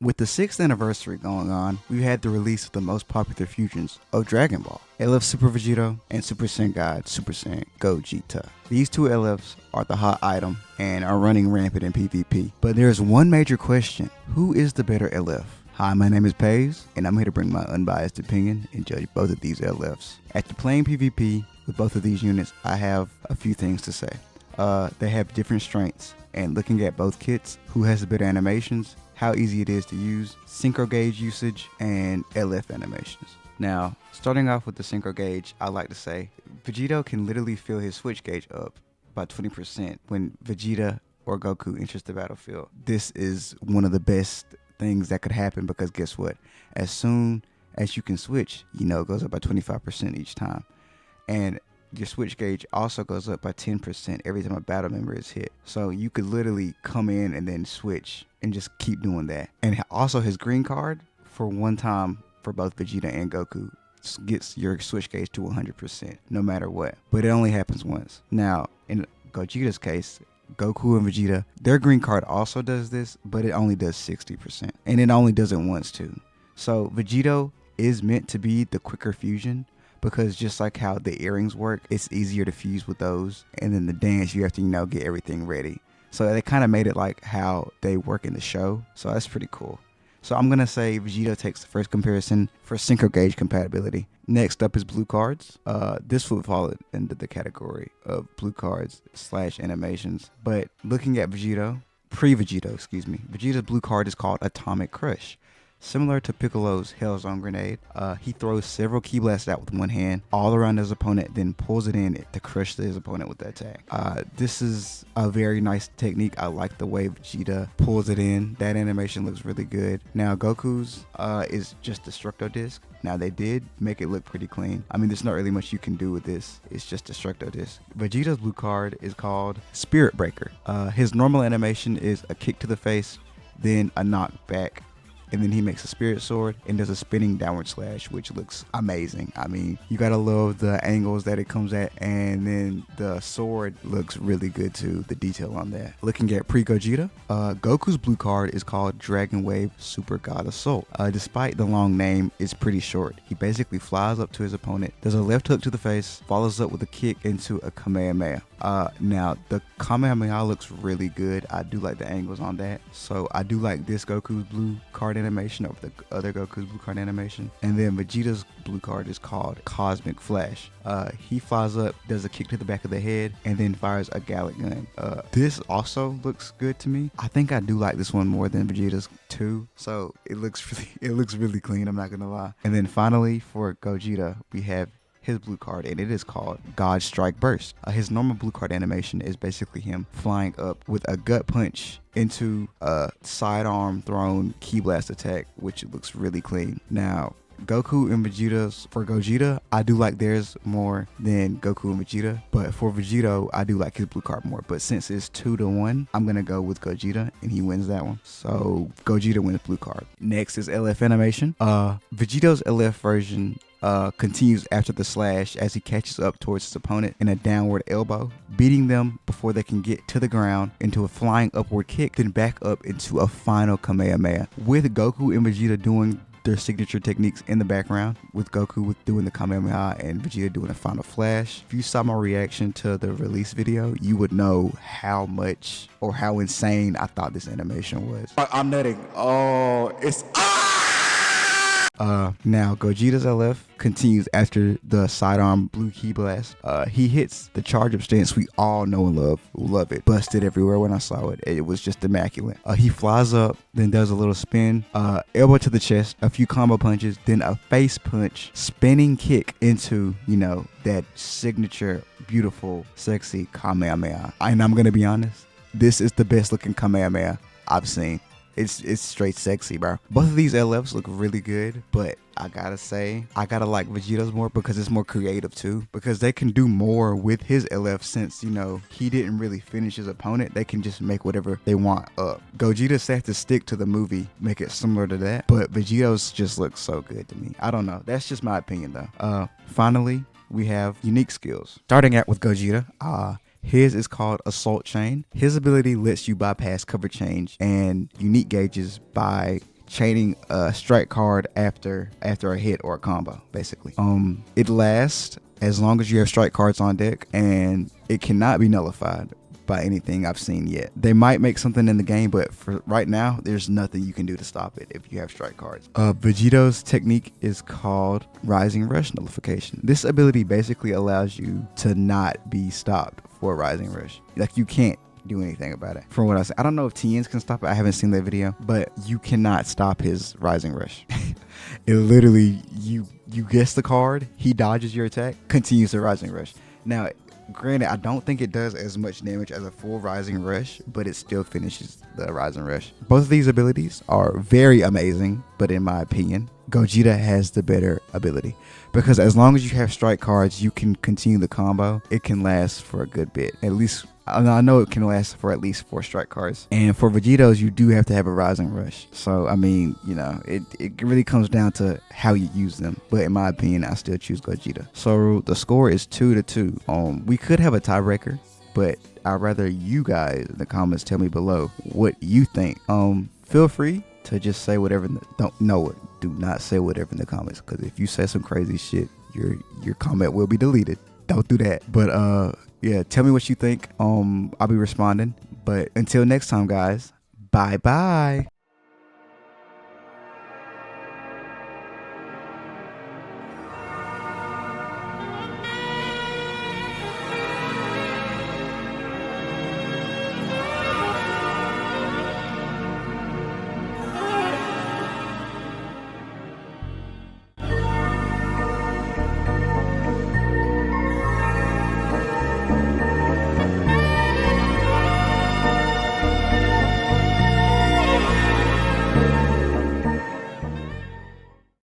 With the 6th anniversary going on, we've had the release of the most popular fusions of Dragon Ball, LF Super Vegito and Super Saiyan God Super Saiyan Gogeta. These two LFs are the hot item and are running rampant in PvP. But there's one major question: who is the better LF? Hi, my name is Paze, and I'm here to bring my unbiased opinion and judge both of these LFs. After playing PvP with both of these units, I have a few things to say. They have different strengths, and looking at both kits, who has the better animations, how easy it is to use, synchro gauge usage, and LF animations. Now, starting off with the synchro gauge, I like to say Vegito can literally fill his switch gauge up by 20% when Vegeta or Goku enters the battlefield. This is one of the best things that could happen, because guess what? As soon as you can switch, it goes up by 25% each time. And your switch gauge also goes up by 10% every time a battle member is hit. So you could literally come in and then switch and just keep doing that. And also his green card, for one time for both Vegeta and Goku, gets your switch gauge to 100% no matter what. But it only happens once. Now, in Gogeta's case, Goku and Vegeta, their green card also does this, but it only does 60%. And it only does it once too. So Vegito is meant to be the quicker fusion, because just like how the earrings work, it's easier to fuse with those. And then the dance, you have to, get everything ready. So they kind of made it like how they work in the show. So that's pretty cool. So I'm going to say Vegito takes the first comparison for synchro gauge compatibility. Next up is blue cards. This would fall into the category of blue cards / animations. But looking at Vegito, Vegeta's blue card is called Atomic Crush. Similar to Piccolo's Hell Zone Grenade, he throws several Ki Blasts out with one hand all around his opponent, then pulls it in to crush his opponent with the attack. This is a very nice technique. I like the way Vegeta pulls it in. That animation looks really good. Now Goku's is just Destructo Disc. Now they did make it look pretty clean. I mean, there's not really much you can do with this. It's just Destructo Disc. Vegeta's blue card is called Spirit Breaker. His normal animation is a kick to the face, then a knockback, and then he makes a spirit sword and does a spinning downward slash, which looks amazing. I mean, you gotta love the angles that it comes at, and then the sword looks really good too, the detail on that. Looking at pre-Gogeta, Goku's blue card is called Dragon Wave Super God Assault. Despite the long name, it's pretty short. He basically flies up to his opponent, does a left hook to the face, follows up with a kick into a Kamehameha. Now, the Kamehameha looks really good. I do like the angles on that. So I do like this Goku's blue card animation over the other Goku's blue card animation. And then Vegeta's blue card is called Cosmic Flash. He flies up, does a kick to the back of the head, and then fires a Gallic Gun. This also looks good to me. I think I do like this one more than Vegeta's too. So it looks really clean, I'm not gonna lie. And then finally for Gogeta, we have his blue card, and it is called God Strike Burst. His normal blue card animation is basically him flying up with a gut punch into a sidearm thrown Ki Blast attack, which looks really clean. Now, Goku and Vegeta's, for Gogeta, I do like theirs more than Goku and Vegeta, but for Vegito, I do like his blue card more. But since it's 2-1, I'm gonna go with Gogeta, and he wins that one. So Gogeta wins blue card. Next is LF animation. Vegito's LF version continues after the slash as he catches up towards his opponent in a downward elbow, beating them before they can get to the ground into a flying upward kick, then back up into a final Kamehameha. With Goku and Vegeta doing their signature techniques in the background, with Goku doing the Kamehameha and Vegeta doing the final flash. If you saw my reaction to the release video, you would know how much or how insane I thought this animation was. I'm nutting. Oh, it's now Gogeta's LF continues after the sidearm blue Ki Blast. He hits the charge up stance we all know and love it. Busted everywhere when I saw it. It was just immaculate. He flies up, then does a little spin, elbow to the chest, a few combo punches, then a face punch, spinning kick into, that signature, beautiful, sexy Kamehameha. And I'm gonna be honest, this is the best looking Kamehameha I've seen. It's straight sexy, bro. Both of these LFs look really good, but I gotta say, I gotta like Vegeta's more because it's more creative too. Because they can do more with his LF since, he didn't really finish his opponent. They can just make whatever they want up. Gogeta's have to stick to the movie, make it similar to that. But Vegeta's just looks so good to me. I don't know. That's just my opinion though. Finally, we have unique skills. Starting out with Gogeta, his is called Assault Chain. His ability lets you bypass cover change and unique gauges by chaining a strike card after a hit or a combo, basically. It lasts as long as you have strike cards on deck, and it cannot be nullified by anything I've seen yet. They might make something in the game, but for right now, there's nothing you can do to stop it if you have strike cards. Vegito's technique is called Rising Rush Nullification. This ability basically allows you to not be stopped for a Rising Rush. Like, you can't do anything about it. From what I said, I don't know if TNs can stop it. I haven't seen that video, but you cannot stop his Rising Rush. It literally, you guess the card, he dodges your attack, continues the Rising Rush. Now, granted, I don't think it does as much damage as a full Rising Rush, but it still finishes the Rising Rush. Both of these abilities are very amazing, but in my opinion, Gogeta has the better ability, because as long as you have strike cards, you can continue the combo. It can last for a good bit. At least, I know it can last for at least 4 strike cards. And for Vegito's, you do have to have a Rising Rush. So, I mean, you know, it really comes down to how you use them. But in my opinion, I still choose Gogeta. So the score is 2-2. We could have a tiebreaker, but I'd rather you guys in the comments tell me below what you think. Feel free to just say whatever. Do not say whatever in the comments, because if you say some crazy shit, your comment will be deleted. Don't do that. But yeah, tell me what you think. I'll be responding. But until next time, guys, bye bye.